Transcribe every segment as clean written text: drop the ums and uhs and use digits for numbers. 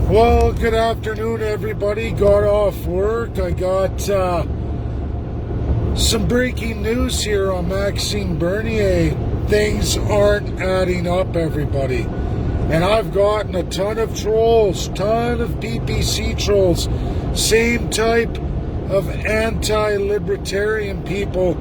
Well, good afternoon, everybody. Got off work. I got some breaking news here on Maxime Bernier. Things aren't adding up, everybody. And I've gotten a ton of trolls, ton of PPC trolls, same type of anti-libertarian people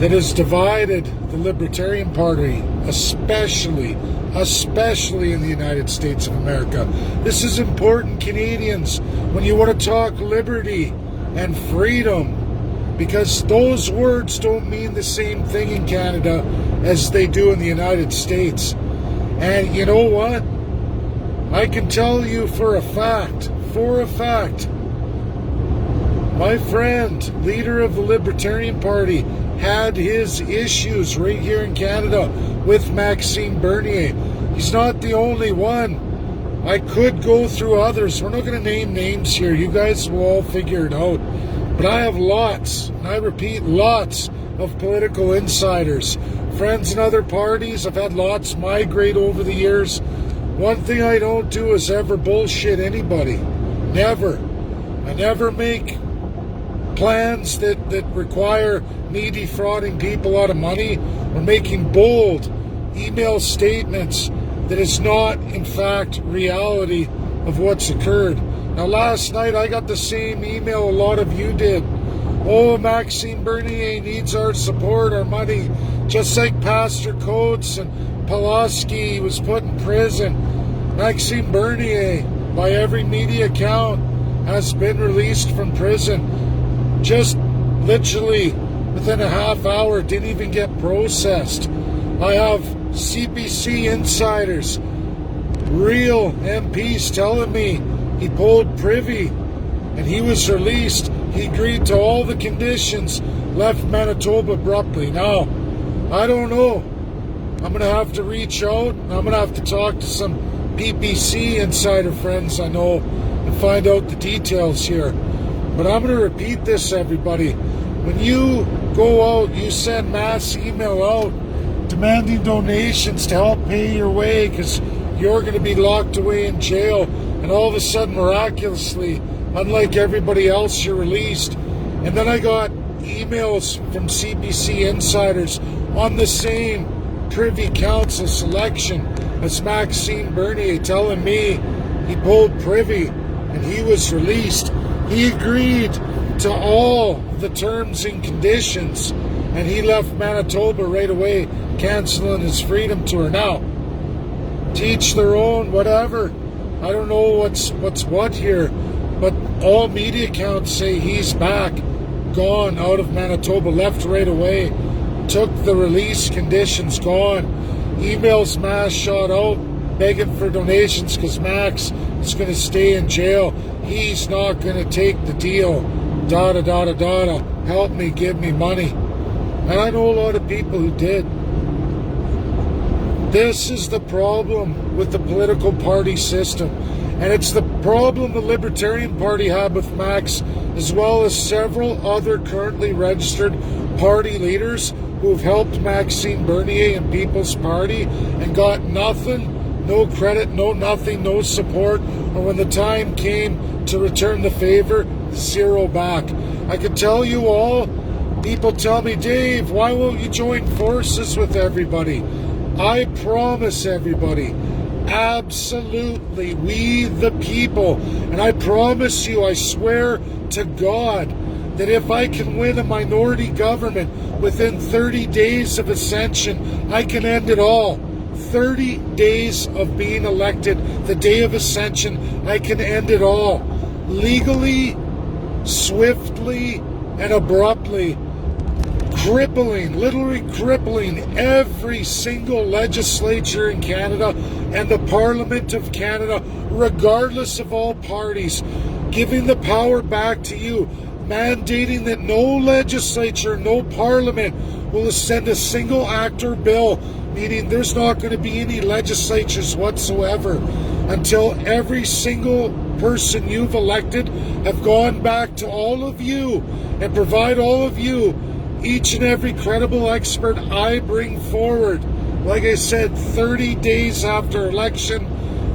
that has divided the Libertarian Party, especially in the United States of America. This is important, Canadians, when you want to talk liberty and freedom, because those words don't mean the same thing in Canada as they do in the United States. And you know what? I can tell you for a fact, my friend, leader of the Libertarian Party, had his issues right here in Canada with Maxime Bernier. He's not the only one. I could go through others. We're not going to name names here. You guys will all figure it out. But I have lots, and I repeat, lots of political insiders. Friends in other parties, I've had lots migrate over the years. One thing I don't do is ever bullshit anybody. Never. I never make plans that require me defrauding people out of money or making bold email statements that is not, in fact, reality of what's occurred. Now, last night I got the same email a lot of you did. Oh, Maxime Bernier needs our support, our money, just like Pastor Coates and Pulaski was put in prison. Maxime Bernier, by every media account, has been released from prison. Just literally within a half hour, didn't even get processed. I have CPC insiders, real MPs telling me he pulled privy and he was released. He agreed to all the conditions, left Manitoba abruptly. Now, I don't know. I'm going to have to reach out and I'm going to have to talk to some PPC insider friends I know and find out the details here. But I'm going to repeat this, everybody. When you go out, you send mass email out demanding donations to help pay your way because you're going to be locked away in jail, and all of a sudden, miraculously, unlike everybody else, you're released. And then I got emails from CBC insiders on the same Privy Council selection as Maxime Bernier telling me he pulled privy and he was released. He agreed to all the terms and conditions, and he left Manitoba right away, canceling his freedom tour. Now, teach their own, whatever. I don't know what's what here, but all media accounts say he's back, gone out of Manitoba, left right away, took the release conditions, gone. Emails mass shot out, begging for donations because Max is going to stay in jail. He's not going to take the deal. Help me, give me money. And I know a lot of people who did. This is the problem with the political party system. And it's the problem the Libertarian Party had with Max, as well as several other currently registered party leaders who have helped Maxime Bernier and People's Party and got nothing, no credit, no nothing, no support, or when the time came to return the favor, zero back. I can tell you all, people tell me, Dave, why won't you join forces with everybody? I promise everybody, absolutely, we the people, and I promise you, I swear to God, that if I can win a minority government within 30 days of ascension, I can end it all. 30 days of being elected, the day of ascension, I can end it all. Legally, swiftly, and abruptly, literally crippling every single legislature in Canada and the Parliament of Canada, regardless of all parties, giving the power back to you, mandating that no legislature, no parliament will send a single act or bill, meaning there's not going to be any legislatures whatsoever until every single person you've elected have gone back to all of you and provide all of you each and every credible expert I bring forward. Like I said, 30 days after election,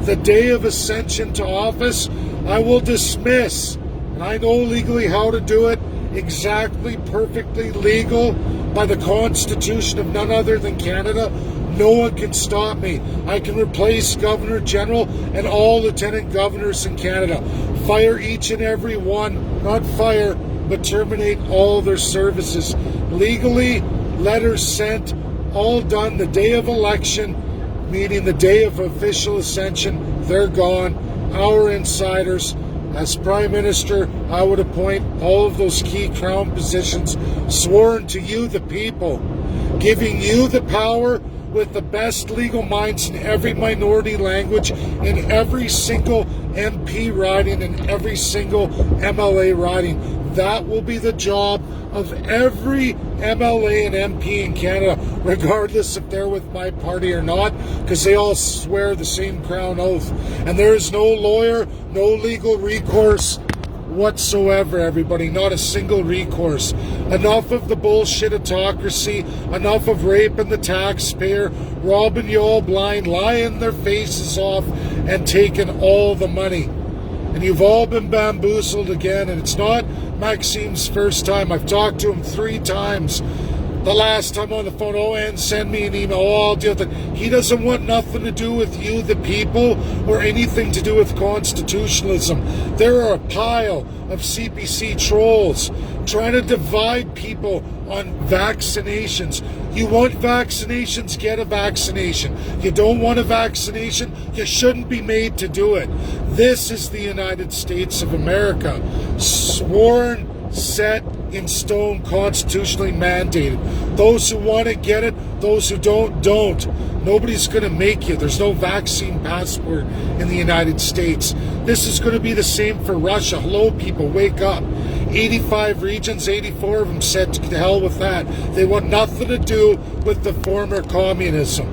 The day of ascension to office, I will dismiss, and I know legally how to do it, exactly, perfectly legal by the Constitution of none other than Canada. No one can stop me. I can replace Governor General and all Lieutenant Governors in Canada. Fire each and every one, not fire, but terminate all their services. Legally, letters sent, all done the day of election, meaning the day of official ascension, they're gone. Our insiders. As Prime Minister, I would appoint all of those key Crown positions sworn to you, the people, giving you the power with the best legal minds in every minority language, in every single MP riding, in every single MLA riding. That will be the job of every MLA and MP in Canada, regardless if they're with my party or not, because they all swear the same Crown oath. And there is no lawyer, no legal recourse whatsoever, everybody. Not a single recourse. Enough of the bullshit autocracy, enough of raping the taxpayer, robbing you all blind, lying their faces off, and taking all the money. And you've all been bamboozled again, and it's not Maxime's first time. I've talked to him 3 times. The last time on the phone, and send me an email, I'll deal with it. He doesn't want nothing to do with you, the people, or anything to do with constitutionalism. There are a pile of CPC trolls trying to divide people on vaccinations. You want vaccinations, get a vaccination. You don't want a vaccination, you shouldn't be made to do it. This is the United States of America. Sworn, set in stone, constitutionally mandated. Those who want to get it, those who don't. Nobody's going to make you. There's no vaccine passport in the United States. This is going to be the same for Russia. Hello, people, wake up. 85 regions, 84 of them said to hell with that. They want nothing to do with the former communism.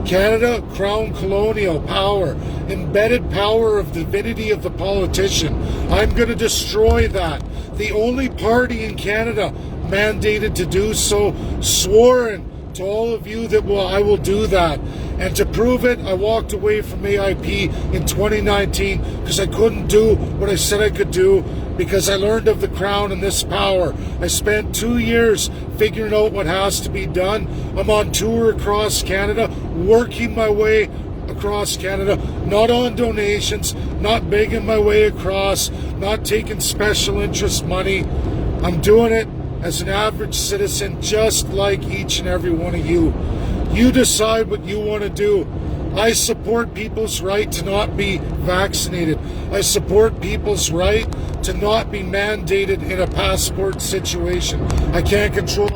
Canada, crown colonial power, embedded power of divinity of the politician. I'm going to destroy that. The only party in Canada mandated to do so, sworn to all of you that I will do that. And to prove it, I walked away from AIP in 2019 because I couldn't do what I said I could do, because I learned of the Crown and this power. I spent 2 years figuring out what has to be done. I'm on tour across Canada, working my way across Canada, not on donations, not begging my way across, not taking special interest money. I'm doing it as an average citizen, just like each and every one of you. You decide what you want to do. I support people's right to not be vaccinated. I support people's right to not be mandated in a passport situation. I can't control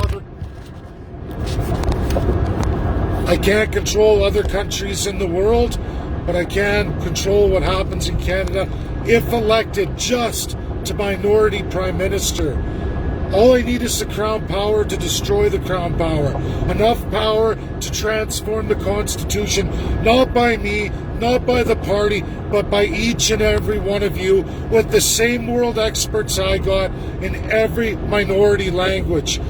other countries in the world, but I can control what happens in Canada if elected just to minority prime minister. All I need is the crown power to destroy the crown power. Enough power to transform the Constitution, not by me, not by the party, but by each and every one of you, with the same world experts I got in every minority language.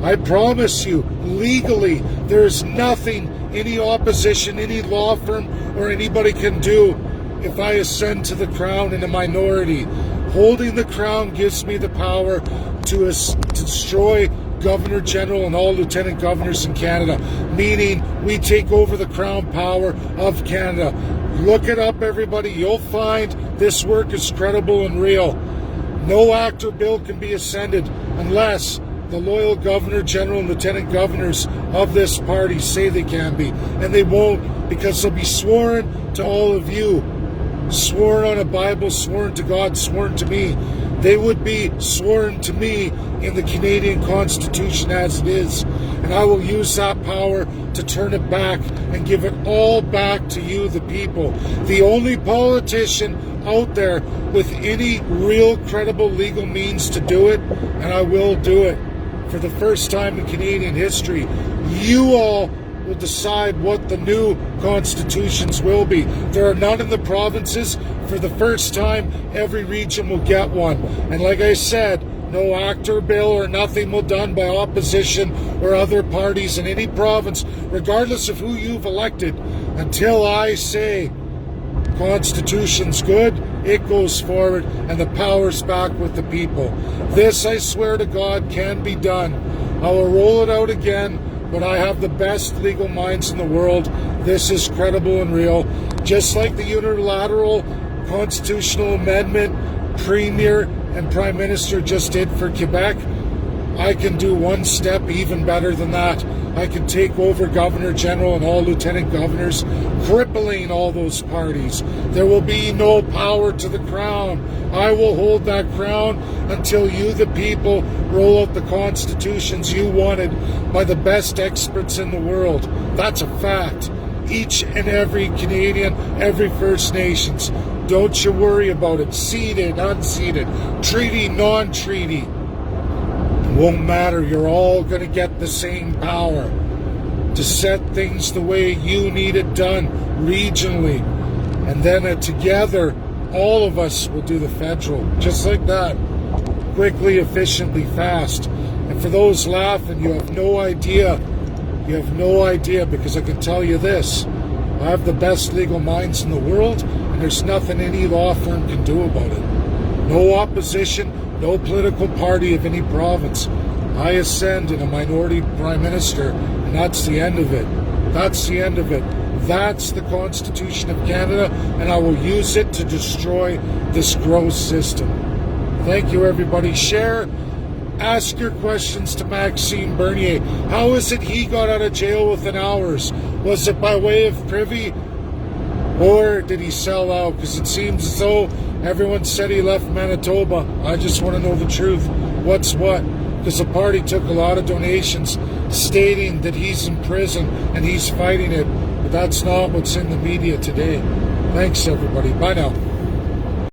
I promise you, legally, there's nothing any opposition, any law firm, or anybody can do if I ascend to the crown in a minority. Holding the crown gives me the power to destroy Governor General and all Lieutenant Governors in Canada, meaning we take over the crown power of Canada. Look it up, everybody. You'll find this work is credible and real. No act or bill can be ascended unless the loyal Governor General and Lieutenant Governors of this party say they can be, and they won't, because they'll be sworn to all of you. Sworn on a Bible, sworn to God, sworn to me. They would be sworn to me in the Canadian Constitution as it is. And I will use that power to turn it back and give it all back to you, the people. The only politician out there with any real credible legal means to do it, and I will do it. For the first time in Canadian history, you all will decide what the new constitutions will be. There are none in the provinces. For the first time, every region will get one. And like I said, no act or bill or nothing will done by opposition or other parties in any province, regardless of who you've elected, until I say Constitution's good, it goes forward, and the power's back with the people. This, I swear to God, can be done. I will roll it out again, but I have the best legal minds in the world. This is credible and real. Just like the unilateral constitutional amendment Premier and Prime Minister just did for Quebec, I can do one step even better than that. I can take over Governor General and all Lieutenant Governors, crippling all those parties. There will be no power to the crown. I will hold that crown until you, the people, roll out the constitutions you wanted by the best experts in the world. That's a fact. Each and every Canadian, every First Nations. Don't you worry about it. Ceded, unceded, treaty, non-treaty. Won't matter. You're all going to get the same power to set things the way you need it done regionally. And then together, all of us will do the federal. Just like that. Quickly, efficiently, fast. And for those laughing, you have no idea. You have no idea, because I can tell you this. I have the best legal minds in the world, and there's nothing any law firm can do about it. No opposition, no political party of any province. I ascend in a minority prime minister, and that's the end of it. That's the end of it. That's the Constitution of Canada, and I will use it to destroy this gross system. Thank you, everybody. Share. Ask your questions to Maxime Bernier. How is it he got out of jail within hours? Was it by way of privy? Or did he sell out? Because it seems as though everyone said he left Manitoba. I just want to know the truth. What's what? Because the party took a lot of donations stating that he's in prison and he's fighting it. But that's not what's in the media today. Thanks, everybody. Bye now.